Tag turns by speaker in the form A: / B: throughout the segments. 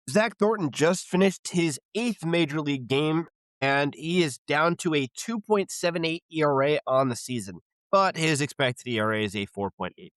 A: Zach Thornton just finished his eighth major league game, and he is down to a 2.78 ERA on the season, but his expected ERA is a 4.85.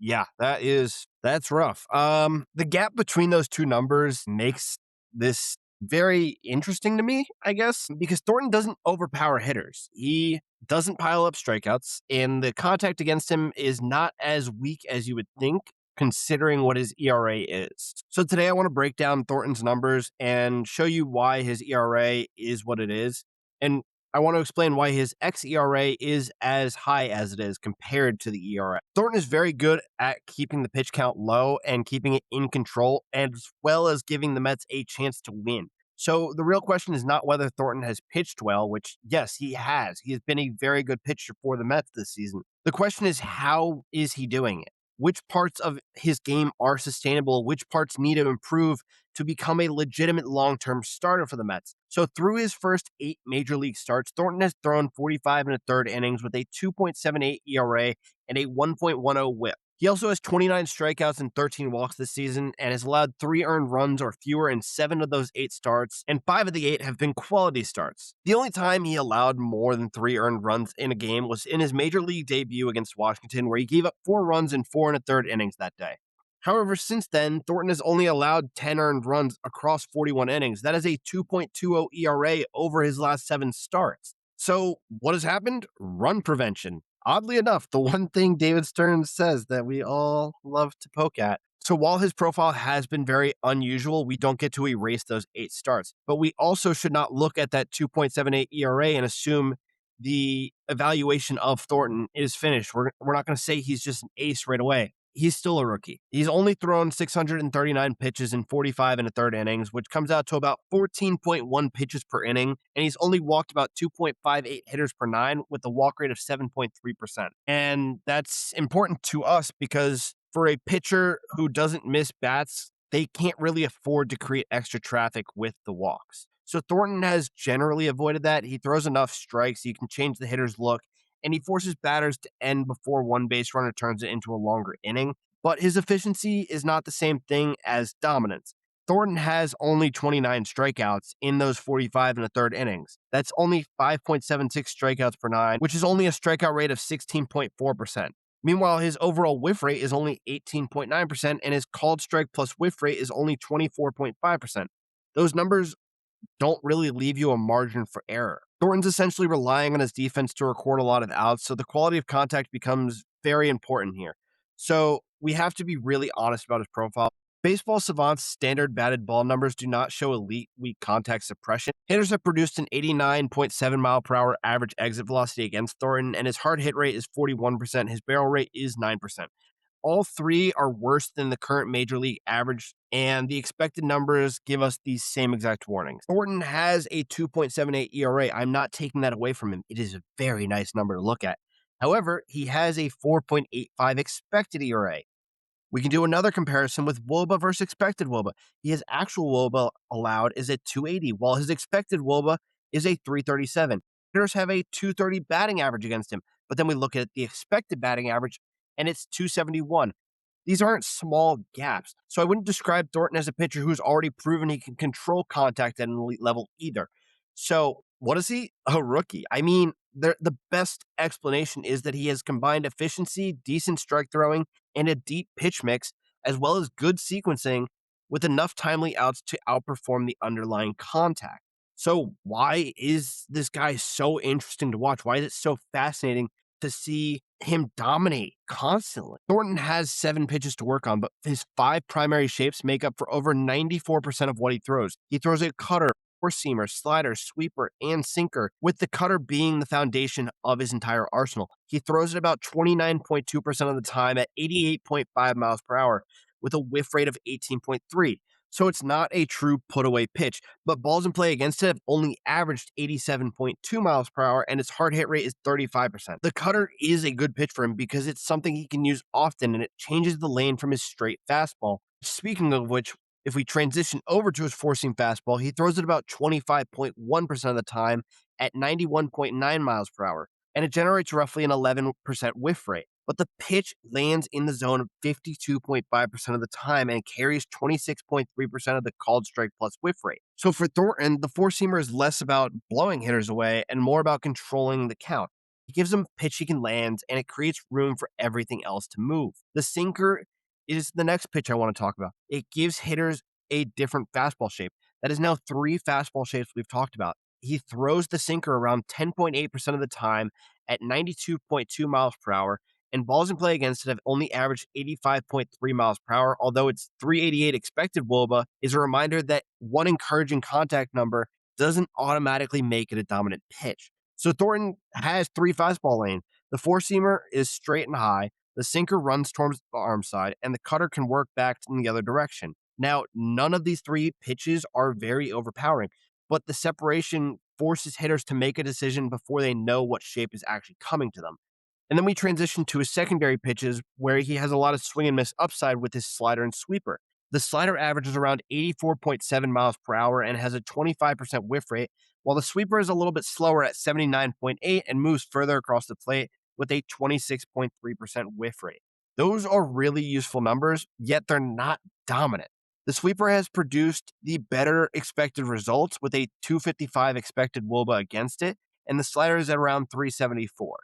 A: Yeah, that's rough. The gap between those two numbers makes this very interesting to me, I guess, because Thornton doesn't overpower hitters. He doesn't pile up strikeouts, and the contact against him is not as weak as you would think, considering what his ERA is. So today I want to break down Thornton's numbers and show you why his ERA is what it is. And I want to explain why his xERA is as high as it is compared to the ERA. Thornton is very good at keeping the pitch count low and keeping it in control, as well as giving the Mets a chance to win. So the real question is not whether Thornton has pitched well, which, yes, he has. He has been a very good pitcher for the Mets this season. The question is, how is he doing it? Which parts of his game are sustainable? Which parts need to improve to become a legitimate long-term starter for the Mets? So through his first 8 major league starts, Thornton has thrown 45 and a third innings with a 2.78 ERA and a 1.10 whip. He also has 29 strikeouts and 13 walks this season and has allowed 3 earned runs or fewer in 7 of those 8 starts, and 5 of the 8 have been quality starts. The only time he allowed more than 3 earned runs in a game was in his major league debut against Washington, where he gave up 4 runs in 4 and a third innings that day. However, since then, Thornton has only allowed 10 earned runs across 41 innings. That is a 2.20 ERA over his last 7 starts. So what has happened? Run prevention. Oddly enough, the one thing David Stern says that we all love to poke at. So while his profile has been very unusual, we don't get to erase those 8 starts. But we also should not look at that 2.78 ERA and assume the evaluation of Thornton is finished. We're not going to say he's just an ace right away. He's still a rookie. He's only thrown 639 pitches in 45 and a third innings, which comes out to about 14.1 pitches per inning. And he's only walked about 2.58 hitters per 9 with a walk rate of 7.3%. And that's important to us because for a pitcher who doesn't miss bats, they can't really afford to create extra traffic with the walks. So Thornton has generally avoided that. He throws enough strikes, he can change the hitter's look, and he forces batters to end before one base runner turns it into a longer inning. But his efficiency is not the same thing as dominance. Thornton has only 29 strikeouts in those 45 and a third innings. That's only 5.76 strikeouts per 9, which is only a strikeout rate of 16.4%. Meanwhile, his overall whiff rate is only 18.9%, and his called strike plus whiff rate is only 24.5%. Those numbers don't really leave you a margin for error. Thornton's essentially relying on his defense to record a lot of outs, so the quality of contact becomes very important here. So we have to be really honest about his profile. Baseball Savant's standard batted ball numbers do not show elite weak contact suppression. Hitters have produced an 89.7 mile per hour average exit velocity against Thornton, and his hard hit rate is 41%. His barrel rate is 9%. All 3 are worse than the current major league average, and the expected numbers give us these same exact warnings. Thornton has a 2.78 ERA. I'm not taking that away from him. It is a very nice number to look at. However, he has a 4.85 expected ERA. We can do another comparison with WOBA versus expected WOBA. His actual WOBA allowed is at 280, while his expected WOBA is a 337. Hitters have a 230 batting average against him, but then we look at the expected batting average, and it's 271. These aren't small gaps. So I wouldn't describe Thornton as a pitcher who's already proven he can control contact at an elite level either. So what is he? A rookie. I mean, the best explanation is that he has combined efficiency, decent strike throwing, and a deep pitch mix, as well as good sequencing with enough timely outs to outperform the underlying contact. So why is this guy so interesting to watch? Why is it so fascinating to see him dominate constantly? Thornton has 7 pitches to work on, but his 5 primary shapes make up for over 94% of what he throws. He throws a cutter, four-seamer, slider, sweeper, and sinker, with the cutter being the foundation of his entire arsenal. He throws it about 29.2% of the time at 88.5 miles per hour, with a whiff rate of 18.3. So it's not a true put-away pitch, but balls in play against it have only averaged 87.2 miles per hour, and its hard hit rate is 35%. The cutter is a good pitch for him because it's something he can use often, and it changes the lane from his straight fastball. Speaking of which, if we transition over to his four-seam fastball, he throws it about 25.1% of the time at 91.9 miles per hour, and it generates roughly an 11% whiff rate. but the pitch lands in the zone 52.5% of the time and carries 26.3% of the called strike plus whiff rate. So for Thornton, the four seamer is less about blowing hitters away and more about controlling the count. It gives them a pitch he can land, and it creates room for everything else to move. The sinker is the next pitch I want to talk about. It gives hitters a different fastball shape. That is now three fastball shapes we've talked about. He throws the sinker around 10.8% of the time at 92.2 miles per hour, and balls in play against it have only averaged 85.3 miles per hour, although its 388 expected WOBA is a reminder that one encouraging contact number doesn't automatically make it a dominant pitch. So Thornton has three fastball lanes. The four-seamer is straight and high, the sinker runs towards the arm side, and the cutter can work back in the other direction. Now, none of these three pitches are very overpowering, but the separation forces hitters to make a decision before they know what shape is actually coming to them. And then we transition to his secondary pitches where he has a lot of swing and miss upside with his slider and sweeper. The slider averages around 84.7 miles per hour and has a 25% whiff rate, while the sweeper is a little bit slower at 79.8 and moves further across the plate with a 26.3% whiff rate. Those are really useful numbers, yet they're not dominant. The sweeper has produced the better expected results with a 255 expected WOBA against it, and the slider is at around 374.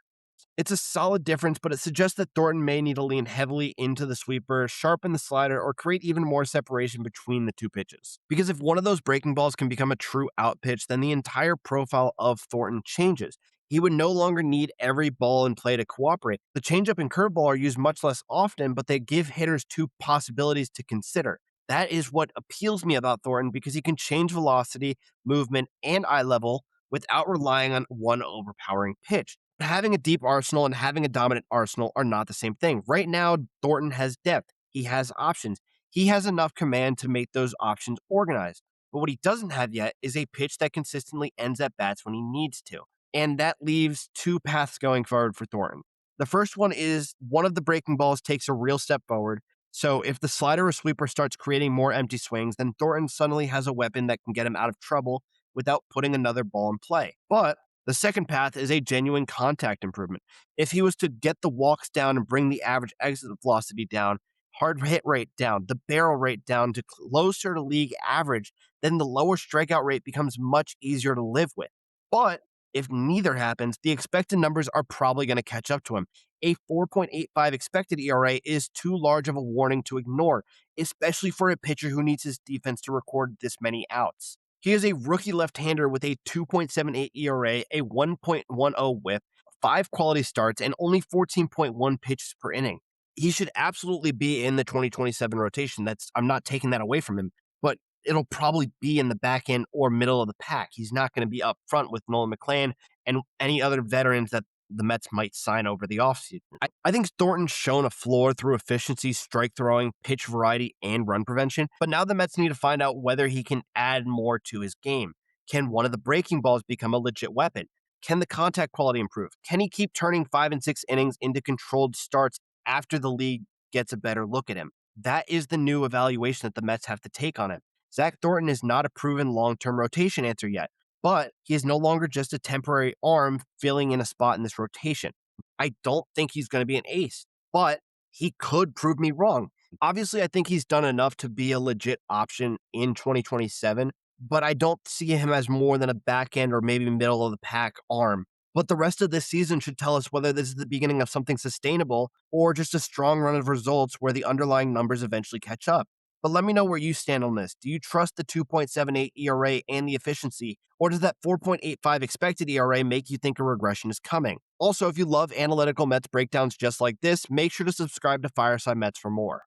A: It's a solid difference, but it suggests that Thornton may need to lean heavily into the sweeper, sharpen the slider, or create even more separation between the two pitches. Because if one of those breaking balls can become a true out pitch, then the entire profile of Thornton changes. He would no longer need every ball in play to cooperate. The changeup and curveball are used much less often, but they give hitters two possibilities to consider. That is what appeals me about Thornton because he can change velocity, movement, and eye level without relying on one overpowering pitch. Having a deep arsenal and having a dominant arsenal are not the same thing. Right now, Thornton has depth. He has options. He has enough command to make those options organized. But what he doesn't have yet is a pitch that consistently ends at bats when he needs to. And that leaves two paths going forward for Thornton. The first one is one of the breaking balls takes a real step forward. So if the slider or sweeper starts creating more empty swings, then Thornton suddenly has a weapon that can get him out of trouble without putting another ball in play. But the second path is a genuine contact improvement. If he was to get the walks down and bring the average exit velocity down, hard hit rate down, the barrel rate down to closer to league average, then the lower strikeout rate becomes much easier to live with. But if neither happens, the expected numbers are probably going to catch up to him. A 4.85 expected ERA is too large of a warning to ignore, especially for a pitcher who needs his defense to record this many outs. He is a rookie left-hander with a 2.78 ERA, a 1.10 whip, 5 quality starts, and only 14.1 pitches per inning. He should absolutely be in the 2027 rotation. I'm not taking that away from him, but it'll probably be in the back end or middle of the pack. He's not going to be up front with Nolan McClain and any other veterans that the Mets might sign over the offseason. I think Thornton's shown a floor through efficiency, strike throwing, pitch variety, and run prevention. But now the Mets need to find out whether he can add more to his game. Can one of the breaking balls become a legit weapon? Can the contact quality improve? Can he keep turning 5 and 6 innings into controlled starts after the league gets a better look at him? That is the new evaluation that the Mets have to take on him. Zac Thornton is not a proven long-term rotation answer yet, but he is no longer just a temporary arm filling in a spot in this rotation. I don't think he's going to be an ace, but he could prove me wrong. Obviously, I think he's done enough to be a legit option in 2027, but I don't see him as more than a back end or maybe middle of the pack arm. But the rest of this season should tell us whether this is the beginning of something sustainable or just a strong run of results where the underlying numbers eventually catch up. But let me know where you stand on this. Do you trust the 2.78 ERA and the efficiency, or does that 4.85 expected ERA make you think a regression is coming? Also, if you love analytical Mets breakdowns just like this, make sure to subscribe to Fireside Mets for more.